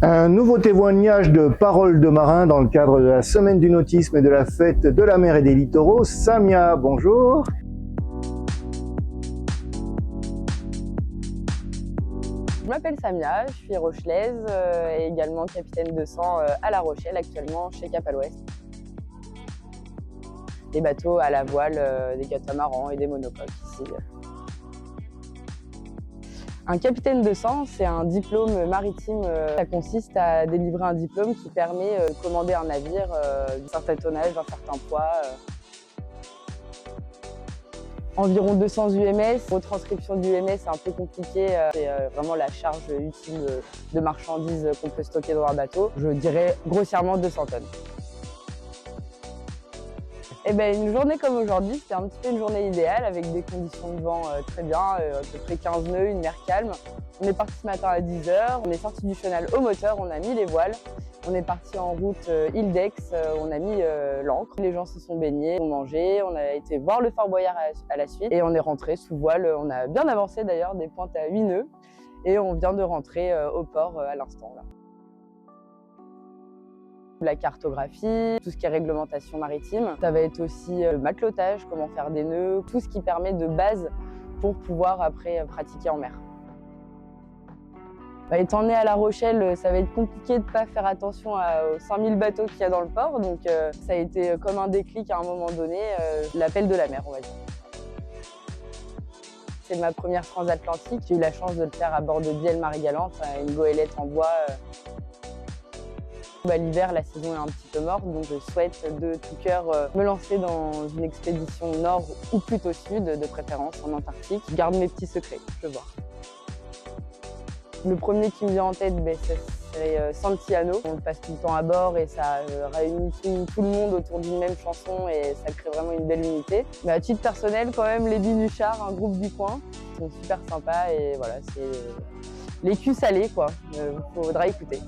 Un nouveau témoignage de paroles de marins dans le cadre de la semaine du nautisme et de la fête de la mer et des littoraux. Samia, bonjour. Je m'appelle Samia, je suis rochelaise et également capitaine de sang à La Rochelle actuellement chez Cap à l'Ouest. Des bateaux à la voile, des catamarans et des monocoques ici. Un capitaine de sang, c'est un diplôme maritime. Ça consiste à délivrer un diplôme qui permet de commander un navire d'un certain tonnage, d'un certain poids. Environ 200 UMS. Retranscription d'UMS, c'est un peu compliqué. C'est vraiment la charge utile de marchandises qu'on peut stocker dans un bateau. Je dirais grossièrement 200 tonnes. Eh ben, une journée comme aujourd'hui, c'était un petit peu une journée idéale avec des conditions de vent très bien, à peu près 15 nœuds, une mer calme. On est parti ce matin à 10 h, on est sorti du chenal au moteur, on a mis les voiles. On est parti en route île d'Aix, on a mis l'ancre. Les gens se sont baignés, ont mangé, on a été voir le Fort Boyard à la suite et on est rentré sous voile. On a bien avancé d'ailleurs, des pointes à 8 nœuds et on vient de rentrer au port à l'instant. La cartographie, tout ce qui est réglementation maritime. Ça va être aussi le matelotage, comment faire des nœuds, tout ce qui permet de base pour pouvoir après pratiquer en mer. Étant né à La Rochelle, ça va être compliqué de ne pas faire attention aux 5000 bateaux qu'il y a dans le port. Donc ça a été comme un déclic à un moment donné, l'appel de la mer, on va dire. C'est ma première transatlantique. J'ai eu la chance de le faire à bord de Bielle Marie-Galante, une goélette en bois. L'hiver, la saison est un petit peu morte, donc je souhaite de tout cœur me lancer dans une expédition nord ou plutôt sud, de préférence en Antarctique. Je garde mes petits secrets, je veux voir. Le premier qui me vient en tête, c'est Santiano. On le passe tout le temps à bord et ça réunit tout le monde autour d'une même chanson et ça crée vraiment une belle unité. Mais à titre personnel, quand même, les Binuchards, un groupe du coin, sont super sympas et voilà, c'est les culs salés, quoi. Faudra écouter.